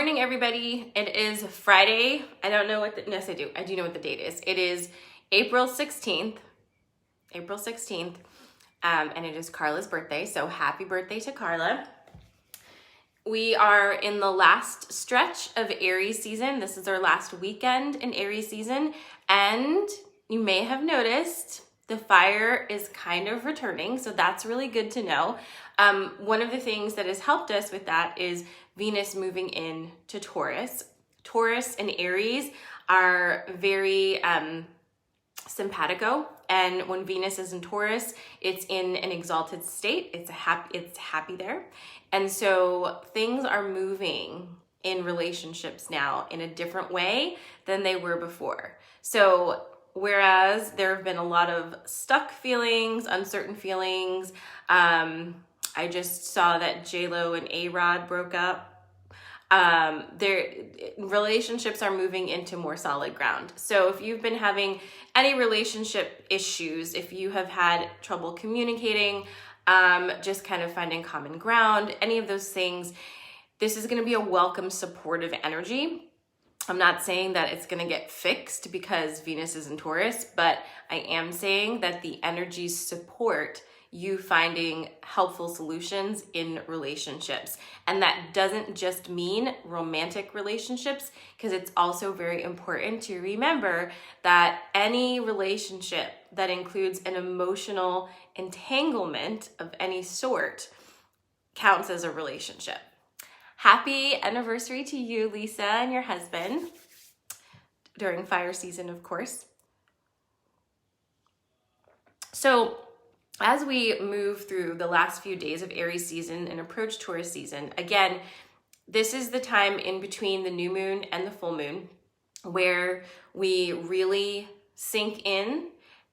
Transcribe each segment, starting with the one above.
morning, everybody. It is Friday. I don't know what yes, I do. I do know what the date is. It is April 16th. And it is Carla's birthday. So happy birthday to Carla. We are in the last stretch of Aries season. This is our last weekend in Aries season. And you may have noticed the fire is kind of returning. So that's really good to know. One of the things that has helped us with that is Venus moving in to Taurus. Taurus and Aries are very simpatico, and when Venus is in Taurus, it's in an exalted state. It's happy there, and so things are moving in relationships now in a different way than they were before. So whereas there have been a lot of stuck feelings, uncertain feelings, I just saw that J-Lo and A-Rod broke up. Their relationships are moving into more solid ground. So if you've been having any relationship issues, if you have had trouble communicating, just kind of finding common ground, any of those things, this is going to be a welcome, supportive energy. I'm not saying that it's going to get fixed because Venus is in Taurus, but I am saying that the energies support you finding helpful solutions in relationships. And that doesn't just mean romantic relationships, because it's also very important to remember that any relationship that includes an emotional entanglement of any sort counts as a relationship. Happy anniversary to you, Lisa, and your husband, during fire season, of course. So as we move through the last few days of Aries season and approach Taurus season, again, this is the time in between the new moon and the full moon where we really sink in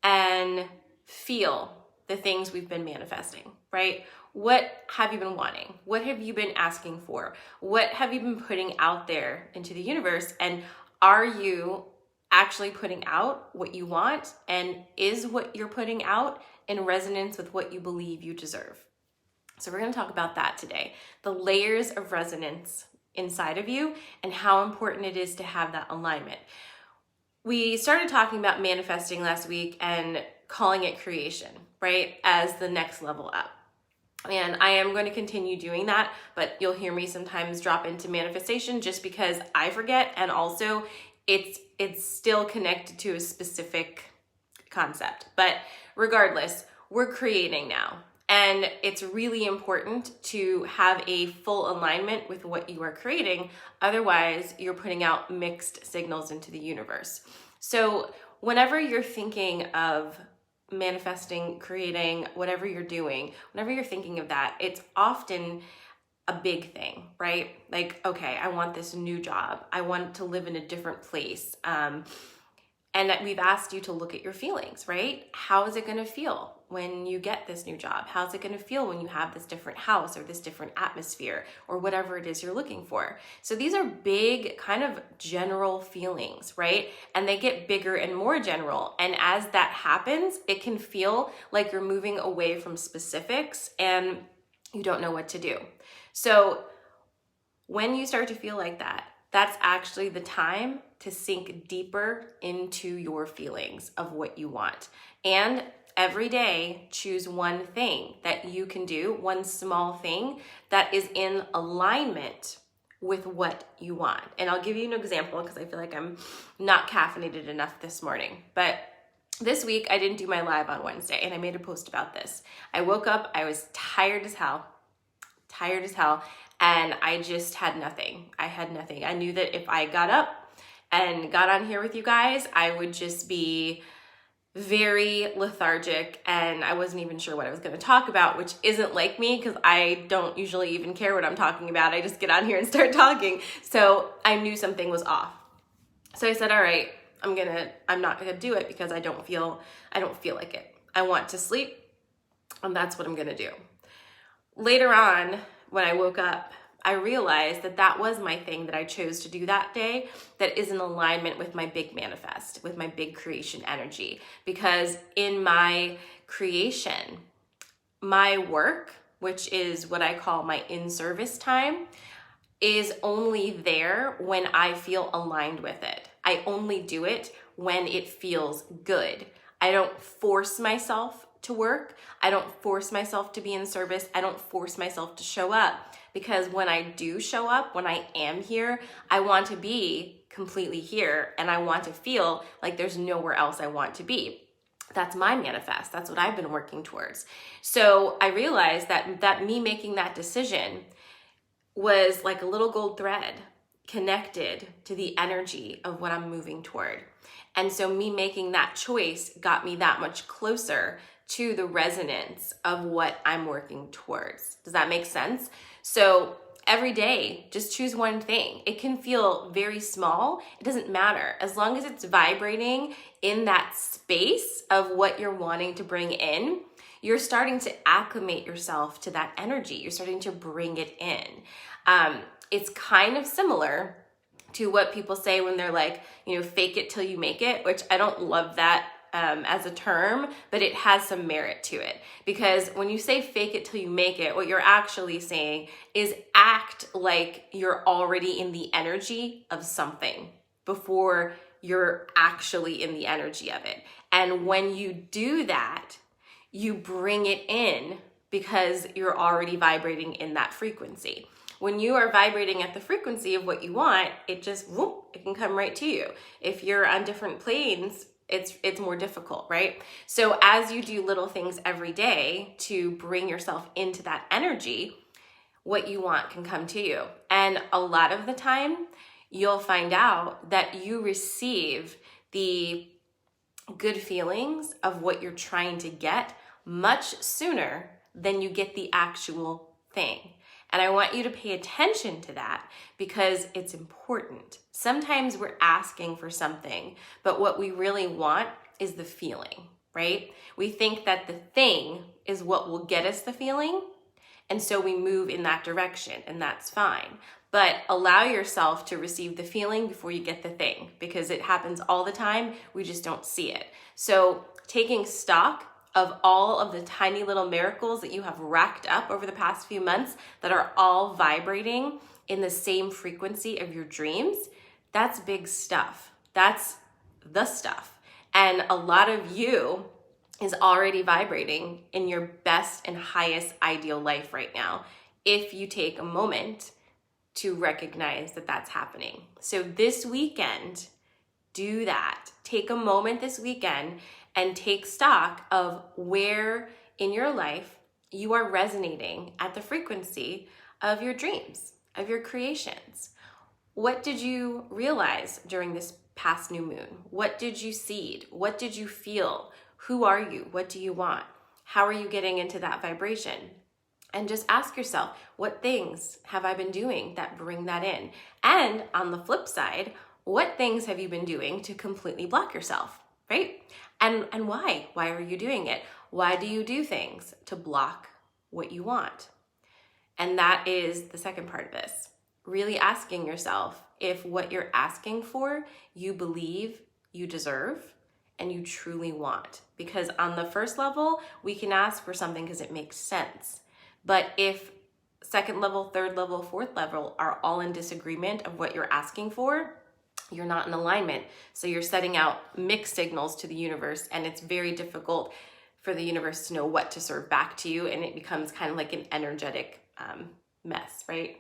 and feel the things we've been manifesting, right? What have you been wanting? What have you been asking for? What have you been putting out there into the universe? And are you actually putting out what you want? And is what you're putting out in resonance with what you believe you deserve? So we're going to talk about that today. The layers of resonance inside of you and how important it is to have that alignment. We started talking about manifesting last week and calling it creation, right? As the next level up. And I am going to continue doing that, but you'll hear me sometimes drop into manifestation just because I forget, and also it's still connected to a specific concept. But regardless, we're creating now. And it's really important to have a full alignment with what you are creating. Otherwise, you're putting out mixed signals into the universe. So whenever you're thinking of manifesting, creating, whatever you're doing, whenever you're thinking of that, it's often a big thing, right? Like, okay, I want this new job. I want to live in a different place. And we've asked you to look at your feelings, right? How is it going to feel when you get this new job? How's it going to feel when you have this different house or this different atmosphere or whatever it is you're looking for? So these are big kind of general feelings, right? And they get bigger and more general. And as that happens, it can feel like you're moving away from specifics and you don't know what to do. So when you start to feel like that, that's actually the time to sink deeper into your feelings of what you want. And every day, choose one thing that you can do, one small thing that is in alignment with what you want. And I'll give you an example because I feel like I'm not caffeinated enough this morning. But this week, I didn't do my live on Wednesday, and I made a post about this. I woke up, I was tired as hell, and I just had nothing. I knew that if I got up and got on here with you guys, I would just be very lethargic, and I wasn't even sure what I was going to talk about, which isn't like me because I don't usually even care what I'm talking about. I just get on here and start talking. So I knew something was off. So I said, all right, I'm not gonna do it because I don't feel like it. I want to sleep, and that's what I'm gonna do. Later on, when I woke up, I realized that that was my thing that I chose to do that day that is in alignment with my big manifest, with my big creation energy. Because in my creation, my work, which is what I call my in-service time, is only there when I feel aligned with it. I only do it when it feels good. I don't force myself to work. I don't force myself to be in service. I don't force myself to show up, because when I do show up, when I am here, I want to be completely here, and I want to feel like there's nowhere else I want to be. That's my manifest. That's what I've been working towards. So I realized that me making that decision was like a little gold thread connected to the energy of what I'm moving toward. And so me making that choice got me that much closer to the resonance of what I'm working towards. Does that make sense? So every day, just choose one thing. It can feel very small. It doesn't matter. As long as it's vibrating in that space of what you're wanting to bring in, you're starting to acclimate yourself to that energy. You're starting to bring it in. It's kind of similar to what people say when they're like, fake it till you make it, which I don't love that as a term, but it has some merit to it. Because when you say fake it till you make it, what you're actually saying is act like you're already in the energy of something before you're actually in the energy of it. And when you do that, you bring it in because you're already vibrating in that frequency. When you are vibrating at the frequency of what you want, it just, whoop, it can come right to you. If you're on different planes, it's more difficult, right? So as you do little things every day to bring yourself into that energy, what you want can come to you. And a lot of the time, you'll find out that you receive the good feelings of what you're trying to get much sooner than you get the actual thing. And I want you to pay attention to that because it's important. Sometimes we're asking for something, but what we really want is the feeling, right? We think that the thing is what will get us the feeling, and so we move in that direction, and that's fine. But allow yourself to receive the feeling before you get the thing, because it happens all the time. We just don't see it. So taking stock of all of the tiny little miracles that you have racked up over the past few months that are all vibrating in the same frequency of your dreams, that's big stuff. That's the stuff. And a lot of you is already vibrating in your best and highest ideal life right now, if you take a moment to recognize that that's happening. So this weekend, do that. Take a moment this weekend and take stock of where in your life you are resonating at the frequency of your dreams, of your creations. What did you realize during this past new moon? What did you seed? What did you feel? Who are you? What do you want? How are you getting into that vibration? And just ask yourself, what things have I been doing that bring that in? And on the flip side, what things have you been doing to completely block yourself, right? And why? Why are you doing it? Why do you do things to block what you want? And that is the second part of this. Really asking yourself if what you're asking for, you believe you deserve and you truly want. Because on the first level, we can ask for something because it makes sense. But if second level, third level, fourth level are all in disagreement of what you're asking for, you're not in alignment. So you're setting out mixed signals to the universe, and it's very difficult for the universe to know what to serve back to you, and it becomes kind of like an energetic mess, right?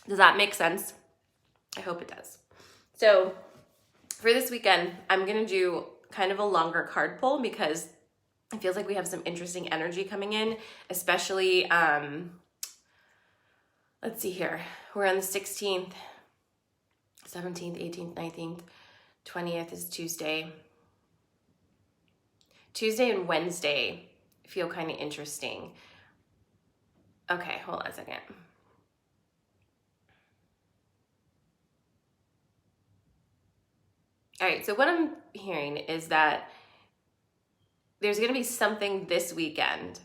Does that make sense? I hope it does. So for this weekend, I'm gonna do kind of a longer card pull because it feels like we have some interesting energy coming in, especially, let's see here. We're on the 16th, 17th, 18th, 19th, 20th is Tuesday. Tuesday and Wednesday feel kind of interesting. Okay, hold on a second. All right, so what I'm hearing is that there's going to be something this weekend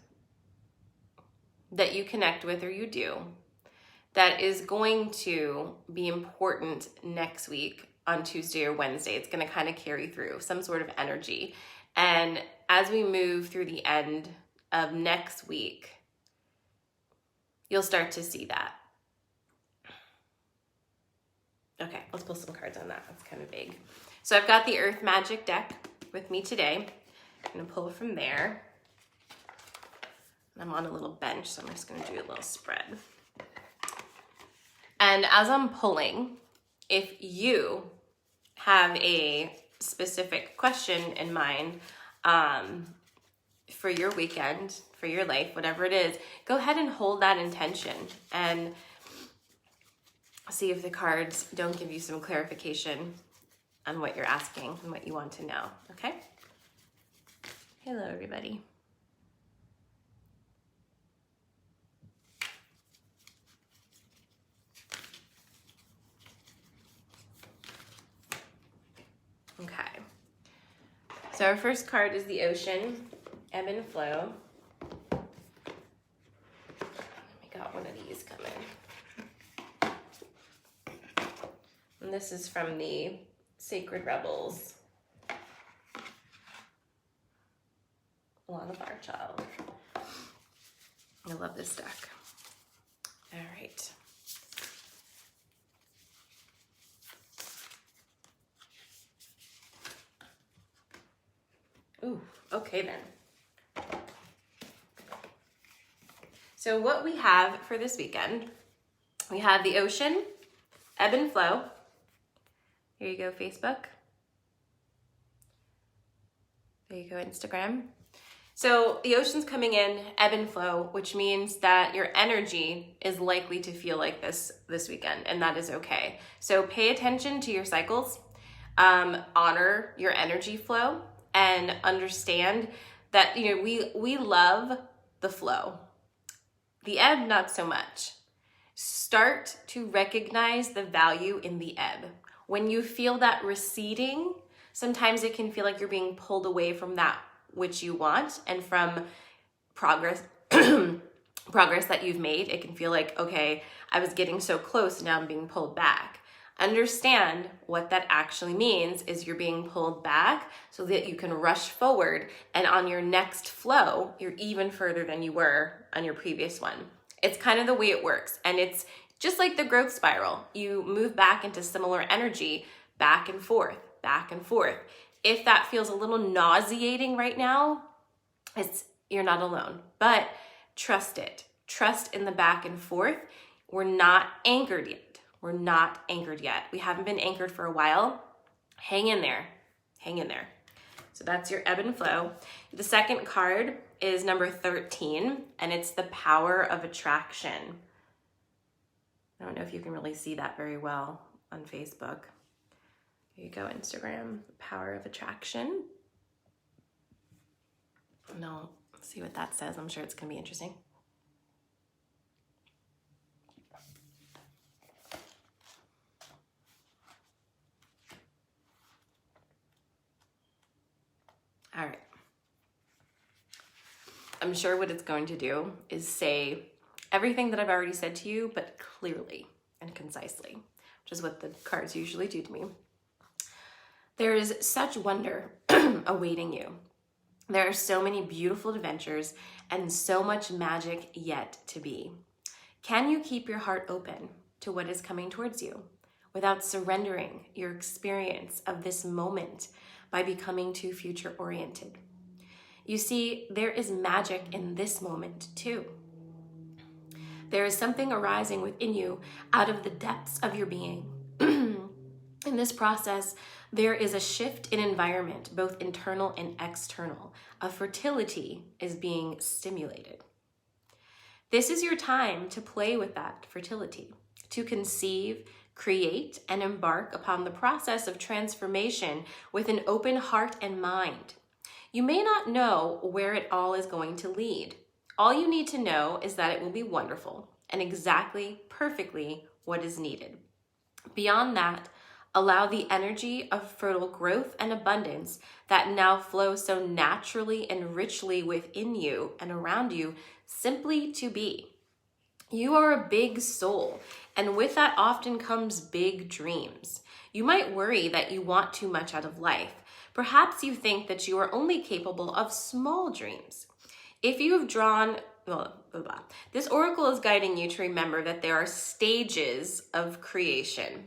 that you connect with or you do that is going to be important next week on Tuesday or Wednesday. It's going to kind of carry through some sort of energy. And as we move through the end of next week, you'll start to see that. Okay, let's pull some cards on that. That's kind of vague. So I've got the Earth Magic deck with me today. I'm gonna pull from there. I'm on a little bench, so I'm just gonna do a little spread. And as I'm pulling, if you have a specific question in mind for your weekend, for your life, whatever it is, go ahead and hold that intention and see if the cards don't give you some clarification on what you're asking and what you want to know, okay? Hello, everybody. Okay. So our first card is the Ocean Ebb and Flow. We got one of these coming. And this is from the Sacred Rebels. Along with our child. I love this deck. All right. Ooh, okay then. So what we have for this weekend, we have the Ocean Ebb and Flow. Here you go, Facebook. There you go, Instagram. So the ocean's coming in, ebb and flow, which means that your energy is likely to feel like this weekend, and that is okay. So pay attention to your cycles, honor your energy flow, and understand that, you know, we love the flow. The ebb, not so much. Start to recognize the value in the ebb. When you feel that receding, sometimes it can feel like you're being pulled away from that which you want and from progress progress that you've made. It can feel like, okay, I was getting so close and now I'm being pulled back. Understand what that actually means is you're being pulled back so that you can rush forward, and on your next flow, you're even further than you were on your previous one. It's kind of the way it works, and it's just like the growth spiral. You move back into similar energy, back and forth, back and forth. If that feels a little nauseating right now, you're not alone, but trust it. Trust in the back and forth. We're not anchored yet. We're not anchored yet. We haven't been anchored for a while. Hang in there. Hang in there. So that's your ebb and flow. The second card is number 13, and it's the power of attraction. I don't know if you can really see that very well on Facebook. Here you go, Instagram, power of attraction. No, see what that says. I'm sure it's gonna be interesting. All right. I'm sure what it's going to do is say everything that I've already said to you, but clearly and concisely, which is what the cards usually do to me. There is such wonder awaiting you. There are so many beautiful adventures and so much magic yet to be. Can you keep your heart open to what is coming towards you without surrendering your experience of this moment by becoming too future-oriented? You see, there is magic in this moment too. There is something arising within you out of the depths of your being. In this process, there is a shift in environment, both internal and external. A fertility is being stimulated. This is your time to play with that fertility, to conceive, create, and embark upon the process of transformation with an open heart and mind. You may not know where it all is going to lead. All you need to know is that it will be wonderful and exactly, perfectly what is needed. Beyond that, allow the energy of fertile growth and abundance that now flows so naturally and richly within you and around you simply to be. You are a big soul, and with that often comes big dreams. You might worry that you want too much out of life. Perhaps you think that you are only capable of small dreams. If you have drawn, well, blah, blah. This oracle is guiding you to remember that there are stages of creation.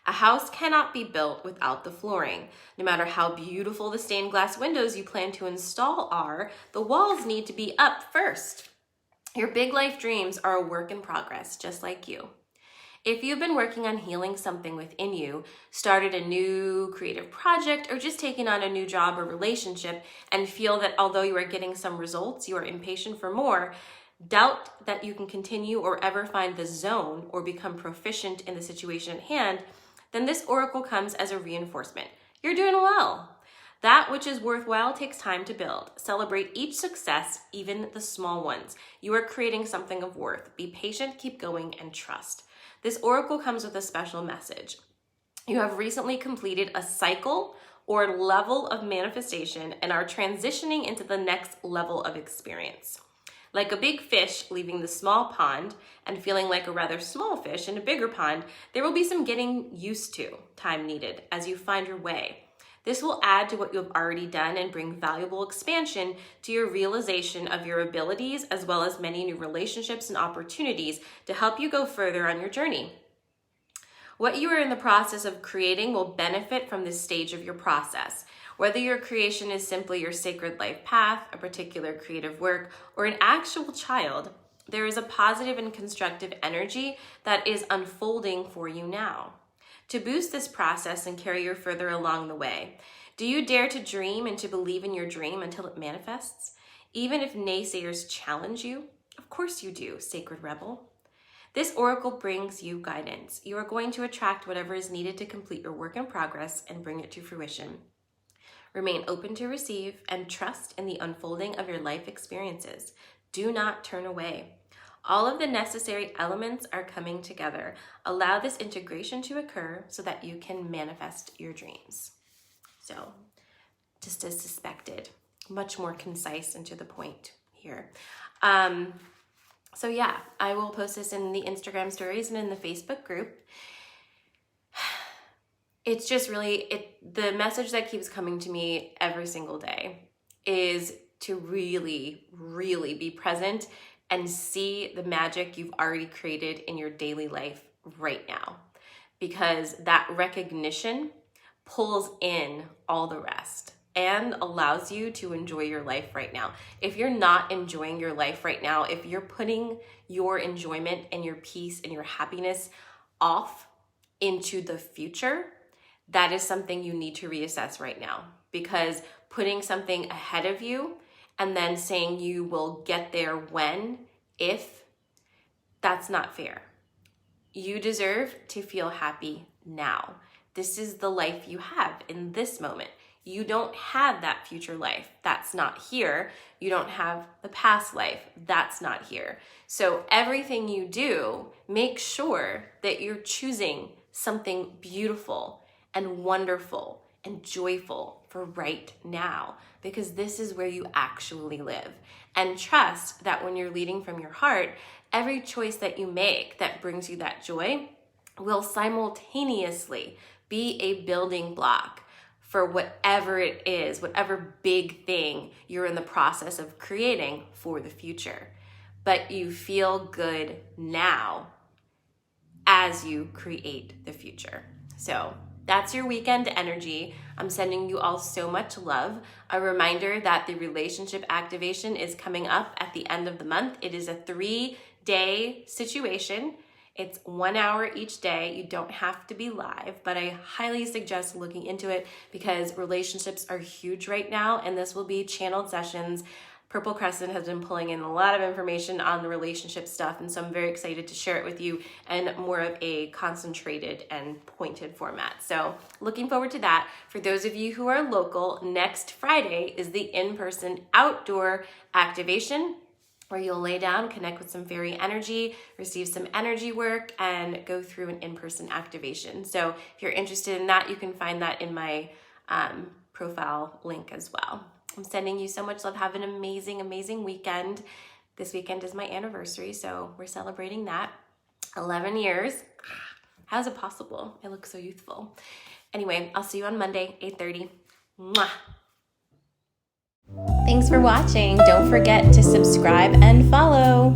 A house cannot be built without the flooring. No matter how beautiful the stained glass windows you plan to install are, the walls need to be up first. Your big life dreams are a work in progress, just like you. If you've been working on healing something within you, started a new creative project, or just taken on a new job or relationship and feel that although you are getting some results, you are impatient for more, doubt that you can continue or ever find the zone or become proficient in the situation at hand, then this oracle comes as a reinforcement. You're doing well. That which is worthwhile takes time to build. Celebrate each success, even the small ones. You are creating something of worth. Be patient, keep going, and trust. This oracle comes with a special message. You have recently completed a cycle or level of manifestation and are transitioning into the next level of experience. Like a big fish leaving the small pond and feeling like a rather small fish in a bigger pond, there will be some getting used to time needed as you find your way. This will add to what you have already done and bring valuable expansion to your realization of your abilities, as well as many new relationships and opportunities to help you go further on your journey. What you are in the process of creating will benefit from this stage of your process. Whether your creation is simply your sacred life path, a particular creative work, or an actual child, there is a positive and constructive energy that is unfolding for you now. To boost this process and carry you further along the way, do you dare to dream and to believe in your dream until it manifests? Even if naysayers challenge you? Of course you do, sacred rebel. This oracle brings you guidance. You are going to attract whatever is needed to complete your work in progress and bring it to fruition. Remain open to receive and trust in the unfolding of your life experiences. Do not turn away. All of the necessary elements are coming together. Allow this integration to occur so that you can manifest your dreams. So, just as suspected, much more concise and to the point here. So yeah, I will post this in the Instagram stories and in the Facebook group. It's just really, the message that keeps coming to me every single day is to really, really be present and see the magic you've already created in your daily life right now. Because that recognition pulls in all the rest and allows you to enjoy your life right now. If you're not enjoying your life right now, if you're putting your enjoyment and your peace and your happiness off into the future, that is something you need to reassess right now. Because putting something ahead of you and then saying you will get there when, if, that's not fair. You deserve to feel happy now. This is the life you have in this moment. You don't have that future life. That's not here. You don't have the past life. That's not here. So everything you do, make sure that you're choosing something beautiful and wonderful and joyful for right now, because this is where you actually live. And trust that when you're leading from your heart, every choice that you make that brings you that joy will simultaneously be a building block for whatever it is, whatever big thing you're in the process of creating for the future. But you feel good now as you create the future. So that's your weekend energy. I'm sending you all so much love. A reminder that the relationship activation is coming up at the end of the month. It is a 3-day situation. It's 1 hour each day. You don't have to be live, but I highly suggest looking into it because relationships are huge right now, and this will be channeled sessions. Purple Crescent has been pulling in a lot of information on the relationship stuff, and so I'm very excited to share it with you in more of a concentrated and pointed format. So looking forward to that. For those of you who are local, next Friday is the in-person outdoor activation where you'll lay down, connect with some fairy energy, receive some energy work, and go through an in-person activation. So if you're interested in that, you can find that in my profile link as well. I'm sending you so much love. Have an amazing, amazing weekend. This weekend is my anniversary, so we're celebrating that. 11 years. How is it possible? I look so youthful. Anyway, I'll see you on Monday, 8:30. Mwah. Thanks for watching. Don't forget to subscribe and follow.